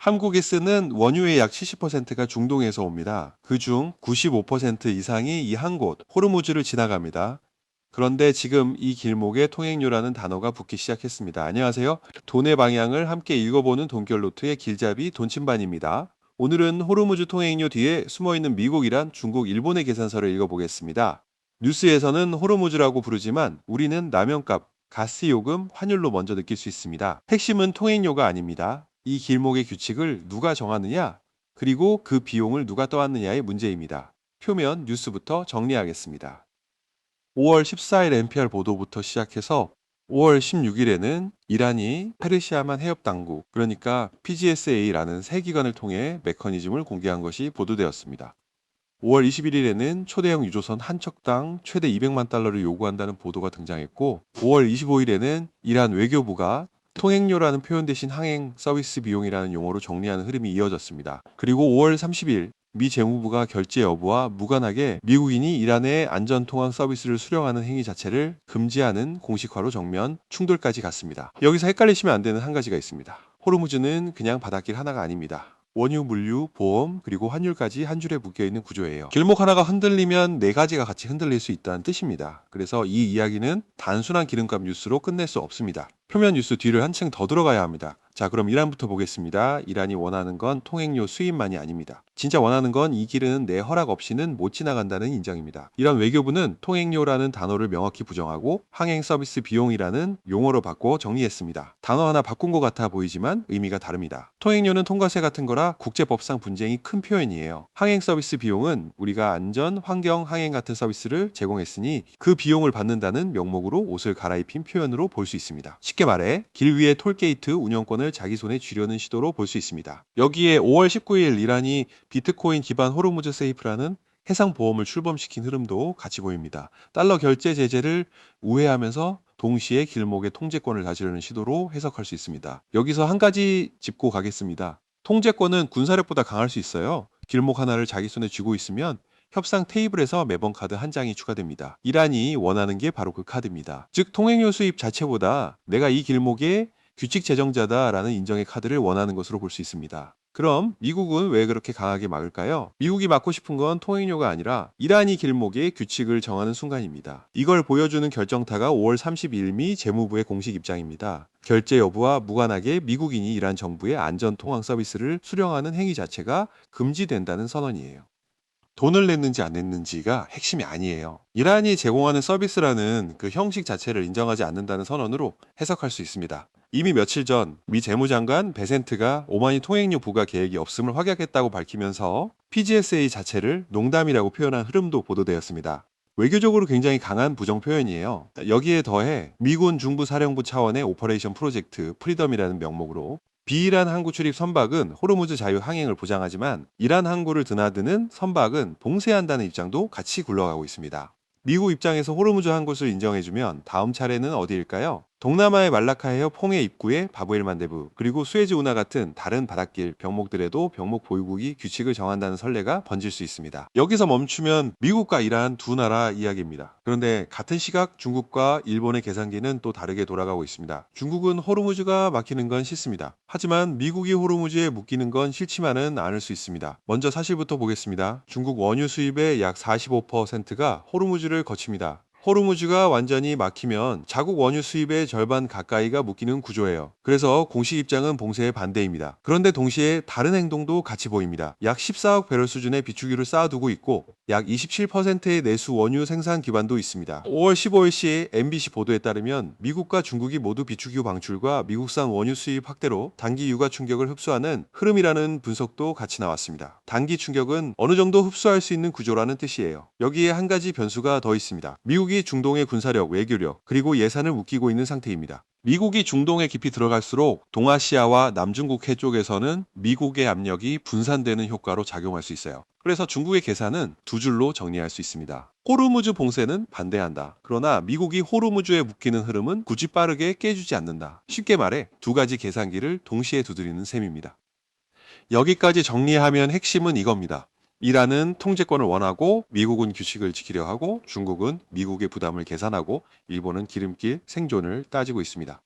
한국이 쓰는 원유의 약 70%가 중동에서 옵니다. 그중 95% 이상이 이 한 곳, 호르무즈를 지나갑니다. 그런데 지금 이 길목에 통행료라는 단어가 붙기 시작했습니다. 안녕하세요. 돈의 방향을 함께 읽어보는 돈결노트의 길잡이 돈침반입니다. 오늘은 호르무즈 통행료 뒤에 숨어있는 미국, 이란, 중국, 일본의 계산서를 읽어보겠습니다. 뉴스에서는 호르무즈라고 부르지만 우리는 라면값, 가스요금, 환율로 먼저 느낄 수 있습니다. 핵심은 통행료가 아닙니다. 이 길목의 규칙을 누가 정하느냐, 그리고 그 비용을 누가 떠안느냐의 문제입니다. 표면 뉴스부터 정리하겠습니다. 5월 14일 NPR 보도부터 시작해서 5월 16일에는 이란이 페르시아만 해협 당국, 그러니까 PGSA라는 새 기관을 통해 메커니즘을 공개한 것이 보도되었습니다. 5월 21일에는 초대형 유조선 한 척당 최대 200만 달러를 요구한다는 보도가 등장했고, 5월 25일에는 이란 외교부가 통행료라는 표현 대신 항행 서비스 비용이라는 용어로 정리하는 흐름이 이어졌습니다. 그리고 5월 30일 미 재무부가 결제 여부와 무관하게 미국인이 이란의 안전통항 서비스를 수령하는 행위 자체를 금지하는 공식화로 정면 충돌까지 갔습니다. 여기서 헷갈리시면 안 되는 한 가지가 있습니다. 호르무즈는 그냥 바닷길 하나가 아닙니다. 원유, 물류, 보험, 그리고 환율까지 한 줄에 묶여있는 구조예요. 길목 하나가 흔들리면 네 가지가 같이 흔들릴 수 있다는 뜻입니다. 그래서 이 이야기는 단순한 기름값 뉴스로 끝낼 수 없습니다. 표면 뉴스 뒤를 한층 더 들어가야 합니다. 자, 그럼 이란부터 보겠습니다. 이란이 원하는 건 통행료 수입만이 아닙니다. 진짜 원하는 건 이 길은 내 허락 없이는 못 지나간다는 인정입니다. 이란 외교부는 통행료라는 단어를 명확히 부정하고 항행 서비스 비용이라는 용어로 바꿔 정리했습니다. 단어 하나 바꾼 것 같아 보이지만 의미가 다릅니다. 통행료는 통과세 같은 거라 국제법상 분쟁이 큰 표현이에요. 항행 서비스 비용은 우리가 안전, 환경, 항행 같은 서비스를 제공했으니 그 비용을 받는다는 명목으로 옷을 갈아입힌 표현으로 볼 수 있습니다. 쉽게 말해 길 위에 톨게이트 운영권을 자기 손에 쥐려는 시도로 볼 수 있습니다. 여기에 5월 19일 이란이 비트코인 기반 호르무즈 세이프라는 해상 보험을 출범시킨 흐름도 같이 보입니다. 달러 결제 제재를 우회하면서 동시에 길목의 통제권을 가지려는 시도로 해석할 수 있습니다. 여기서 한 가지 짚고 가겠습니다. 통제권은 군사력보다 강할 수 있어요. 길목 하나를 자기 손에 쥐고 있으면 협상 테이블에서 매번 카드 한 장이 추가됩니다. 이란이 원하는 게 바로 그 카드입니다. 즉 통행료 수입 자체보다 내가 이 길목의 규칙 제정자다라는 인정의 카드를 원하는 것으로 볼 수 있습니다. 그럼 미국은 왜 그렇게 강하게 막을까요? 미국이 막고 싶은 건 통행료가 아니라 이란이 길목의 규칙을 정하는 순간입니다. 이걸 보여주는 결정타가 5월 30일 미 재무부의 공식 입장입니다. 결제 여부와 무관하게 미국인이 이란 정부의 안전 통항 서비스를 수령하는 행위 자체가 금지된다는 선언이에요. 돈을 냈는지 안 냈는지가 핵심이 아니에요. 이란이 제공하는 서비스라는 그 형식 자체를 인정하지 않는다는 선언으로 해석할 수 있습니다. 이미 며칠 전 미 재무장관 베센트가 오마니 통행료 부과 계획이 없음을 확약했다고 밝히면서 PGSA 자체를 농담이라고 표현한 흐름도 보도되었습니다. 외교적으로 굉장히 강한 부정 표현이에요. 여기에 더해 미군 중부사령부 차원의 오퍼레이션 프로젝트 프리덤이라는 명목으로 비이란 항구 출입 선박은 호르무즈 자유 항행을 보장하지만 이란 항구를 드나드는 선박은 봉쇄한다는 입장도 같이 굴러가고 있습니다. 미국 입장에서 호르무즈 한 곳을 인정해주면 다음 차례는 어디일까요? 동남아의 말라카 해협 홍해 입구의 바브엘 만데브, 그리고 수에즈 운하 같은 다른 바닷길 병목들에도 병목 보유국이 규칙을 정한다는 선례가 번질 수 있습니다. 여기서 멈추면 미국과 이란 두 나라 이야기입니다. 그런데 같은 시각 중국과 일본의 계산기는 또 다르게 돌아가고 있습니다. 중국은 호르무즈가 막히는 건 싫습니다. 하지만 미국이 호르무즈에 묶이는 건 싫지만은 않을 수 있습니다. 먼저 사실부터 보겠습니다. 중국 원유 수입의 약 45%가 호르무즈를 거칩니다. 호르무즈가 완전히 막히면 자국 원유 수입의 절반 가까이가 묶이는 구조예요. 그래서 공식 입장은 봉쇄에 반대입니다. 그런데 동시에 다른 행동도 같이 보입니다. 약 14억 배럴 수준의 비축유를 쌓아두고 있고 약 27%의 내수 원유 생산 기반도 있습니다. 5월 15일시 MBC 보도에 따르면 미국과 중국이 모두 비축유 방출과 미국산 원유 수입 확대로 단기 유가 충격을 흡수하는 흐름이라는 분석도 같이 나왔습니다. 단기 충격은 어느 정도 흡수할 수 있는 구조라는 뜻이에요. 여기에 한 가지 변수가 더 있습니다. 미국이 중동의 군사력, 외교력, 그리고 예산을 웃기고 있는 상태입니다. 미국이 중동에 깊이 들어갈수록 동아시아와 남중국 해 쪽에서는 미국의 압력이 분산되는 효과로 작용할 수 있어요. 그래서 중국의 계산은 두 줄로 정리할 수 있습니다. 호르무즈 봉쇄는 반대한다. 그러나 미국이 호르무즈에 묶이는 흐름은 굳이 빠르게 깨주지 않는다. 쉽게 말해 두 가지 계산기를 동시에 두드리는 셈입니다. 여기까지 정리하면 핵심은 이겁니다. 이란은 통제권을 원하고 미국은 규칙을 지키려 하고 중국은 미국의 부담을 계산하고 일본은 기름길 생존을 따지고 있습니다.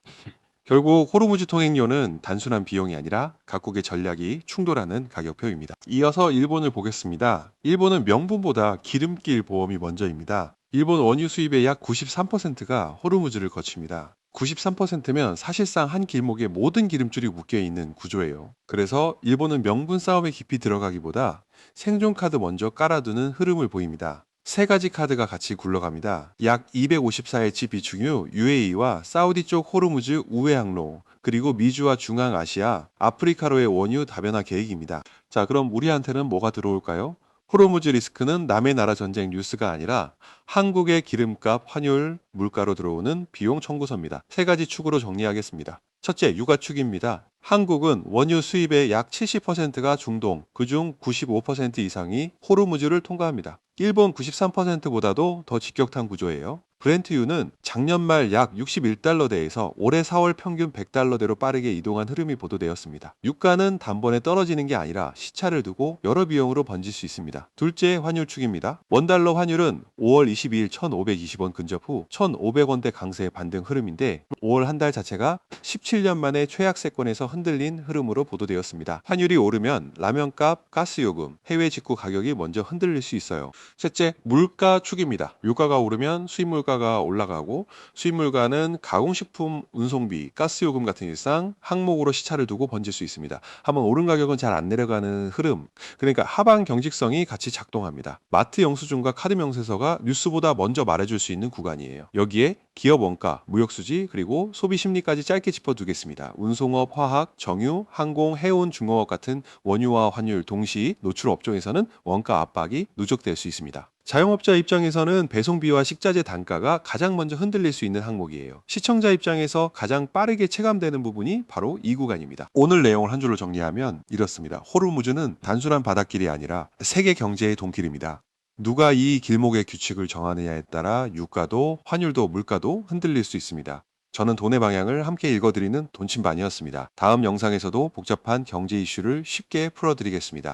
결국 호르무즈 통행료는 단순한 비용이 아니라 각국의 전략이 충돌하는 가격표입니다. 이어서 일본을 보겠습니다. 일본은 명분보다 기름길 보험이 먼저입니다. 일본 원유 수입의 약 93%가 호르무즈를 거칩니다. 93%면 사실상 한 길목에 모든 기름줄이 묶여 있는 구조예요. 그래서 일본은 명분 싸움에 깊이 들어가기보다 생존 카드 먼저 깔아두는 흐름을 보입니다. 세 가지 카드가 같이 굴러갑니다. 약 254일치 비축 후 UAE와 사우디 쪽 호르무즈 우회 항로, 그리고 미주와 중앙아시아, 아프리카로의 원유 다변화 계획입니다. 자, 그럼 우리한테는 뭐가 들어올까요? 호르무즈 리스크는 남의 나라 전쟁 뉴스가 아니라 한국의 기름값, 환율, 물가로 들어오는 비용 청구서입니다. 세 가지 축으로 정리하겠습니다. 첫째, 육아축입니다. 한국은 원유 수입의 약 70%가 중동, 그중 95% 이상이 호르무즈를 통과합니다. 일본 93%보다도 더 직격탄 구조예요. 브렌트유는 작년 말 약 61달러대에서 올해 4월 평균 100달러대로 빠르게 이동한 흐름이 보도되었습니다. 유가는 단번에 떨어지는 게 아니라 시차를 두고 여러 비용으로 번질 수 있습니다. 둘째, 환율축입니다. 원달러 환율은 5월 22일 1,520원 근접 후 1,500원대 강세의 반등 흐름인데 5월 한 달 자체가 17년 만에 최악세권에서 흔들린 흐름으로 보도되었습니다. 환율이 오르면 라면값, 가스요금, 해외 직구 가격이 먼저 흔들릴 수 있어요. 셋째, 물가 축입니다. 유가가 오르면 수입 물가가 올라가고 수입 물가는 가공식품 운송비, 가스요금 같은 일상 항목으로 시차를 두고 번질 수 있습니다. 한번 오른 가격은 잘 안 내려가는 흐름. 그러니까 하방 경직성이 같이 작동합니다. 마트 영수증과 카드 명세서가 뉴스보다 먼저 말해줄 수 있는 구간이에요. 여기에 기업 원가, 무역수지, 그리고 소비 심리까지 짧게 짚어두겠습니다. 운송업, 화학, 정유, 항공, 해운, 중공업 같은 원유와 환율 동시 노출 업종에서는 원가 압박이 누적될 수 있습니다. 자영업자 입장에서는 배송비와 식자재 단가가 가장 먼저 흔들릴 수 있는 항목이에요. 시청자 입장에서 가장 빠르게 체감되는 부분이 바로 이 구간입니다. 오늘 내용을 한 줄로 정리하면 이렇습니다. 호르무즈는 단순한 바닷길이 아니라 세계 경제의 돈길입니다. 누가 이 길목의 규칙을 정하느냐에 따라 유가도 환율도 물가도 흔들릴 수 있습니다. 저는 돈의 방향을 함께 읽어드리는 돈침반이었습니다. 다음 영상에서도 복잡한 경제 이슈를 쉽게 풀어드리겠습니다.